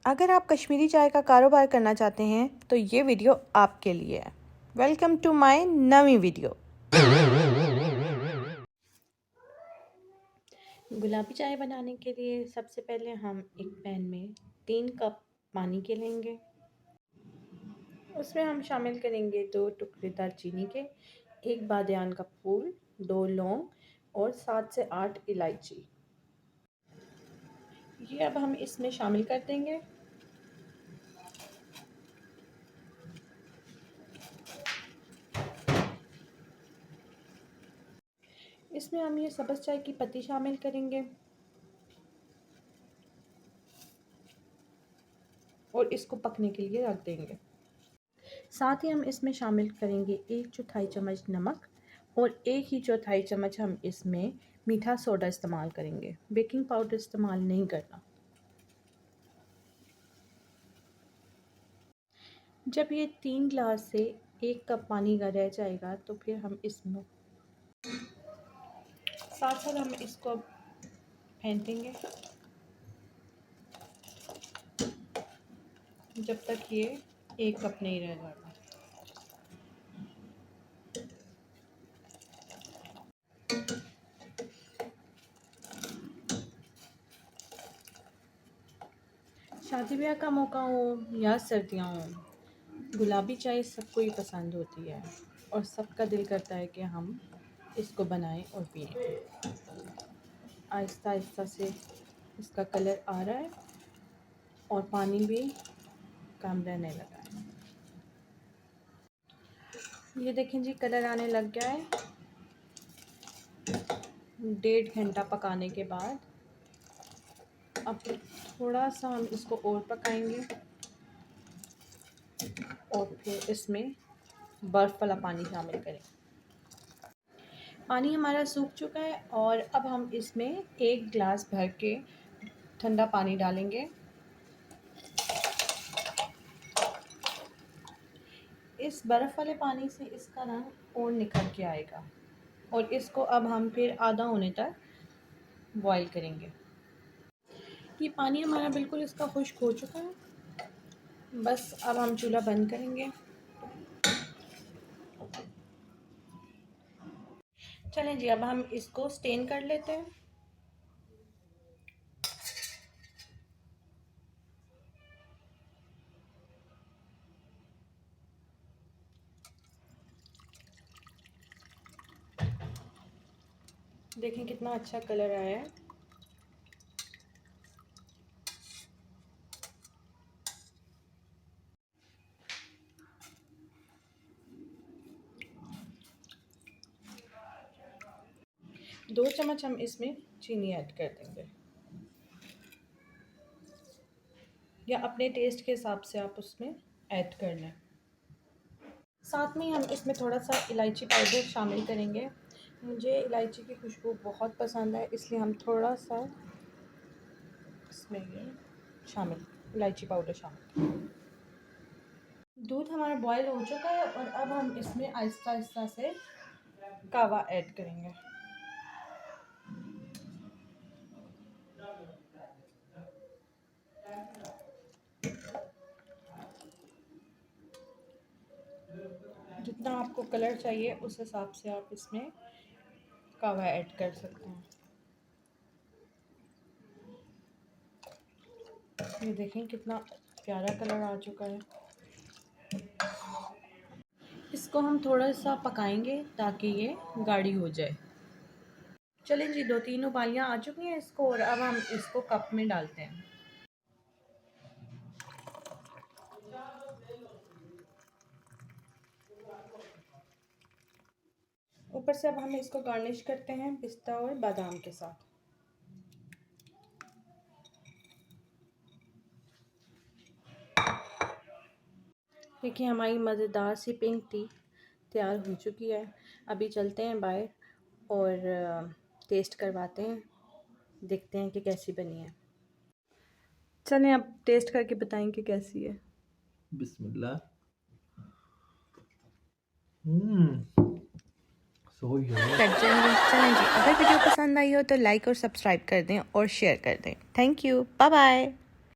अगर आप कश्मीरी चाय का कारोबार करना चाहते हैं तो ये वीडियो आपके लिए है। Welcome to my new video. गुलाबी चाय बनाने के लिए सबसे पहले हम एक पैन में 3 कप पानी के लेंगे। उसमें हम शामिल करेंगे 2 टुकड़े दालचीनी के, 1 बादियान का फूल, 2 लौंग और 7 से 8 इलायची। ये अब हम इसमें शामिल कर देंगे। इसमें हम ये सब्ज़ चाय की पत्ती शामिल करेंगे और इसको पकने के लिए रख देंगे। साथ ही हम इसमें शामिल करेंगे 1/4 चम्मच नमक और 1/4 चम्मच हम इसमें मीठा सोडा इस्तेमाल करेंगे। बेकिंग पाउडर इस्तेमाल नहीं करना। जब ये 3 गिलास से 1 कप पानी का रह जाएगा तो फिर हम इसमें साथ साथ हम इसको फेंटेंगे जब तक ये 1 कप नहीं रह जाएगा। शादी ब्याह का मौका हो या सर्दियाँ हो, गुलाबी चाय सबको ही पसंद होती है और सबका दिल करता है कि हम इसको बनाएं और पिएं। आहिस्ता आहिस्ता से इसका कलर आ रहा है और पानी भी कम रहने लगा है। ये देखें जी, कलर आने लग गया है। 1.5 घंटा पकाने के बाद अब थोड़ा सा हम इसको और पकाएंगे और फिर इसमें बर्फ़ वाला पानी शामिल करेंगे। पानी हमारा सूख चुका है और अब हम इसमें 1 गिलास भर के ठंडा पानी डालेंगे। इस बर्फ़ वाले पानी से इसका रंग और निखर के आएगा और इसको अब हम फिर आधा होने तक बॉईल करेंगे। ये पानी हमारा बिल्कुल इसका खुश्क हो चुका है। बस अब हम चूल्हा बंद करेंगे। चलें जी, अब हम इसको स्टेन कर लेते हैं। देखें कितना अच्छा कलर आया है। दो चम्मच हम इसमें चीनी ऐड कर देंगे या अपने टेस्ट के हिसाब से आप उसमें ऐड कर लें। साथ में हम इसमें थोड़ा सा इलायची पाउडर शामिल करेंगे। मुझे इलायची की खुशबू बहुत पसंद है, इसलिए हम थोड़ा सा इसमें ये शामिल इलायची पाउडर शामिल। दूध हमारा बॉयल हो चुका है और अब हम इसमें आहिस्ता आहिस्ता से कावा ऐड करेंगे। जितना आपको कलर चाहिए उस हिसाब से आप इसमें कावा ऐड कर सकते हैं। ये देखें कितना प्यारा कलर आ चुका है। इसको हम थोड़ा सा पकाएंगे ताकि ये गाढ़ी हो जाए। चलें जी, 2-3 उबालियाँ आ चुकी हैं इसको और अब हम इसको कप में डालते हैं। ऊपर से अब हम इसको गार्निश करते हैं पिस्ता और बादाम के साथ। देखिए हमारी मज़ेदार सी पिंक टी तैयार हो चुकी है। अभी चलते हैं बाहर और टेस्ट करवाते हैं, देखते हैं कि कैसी बनी है। चलें अब टेस्ट करके बताएं कि कैसी है। बिस्मिल्लाह। चलें जी, अगर वीडियो पसंद आई हो तो लाइक और सब्सक्राइब कर दें और शेयर कर दें। Thank you, bye bye.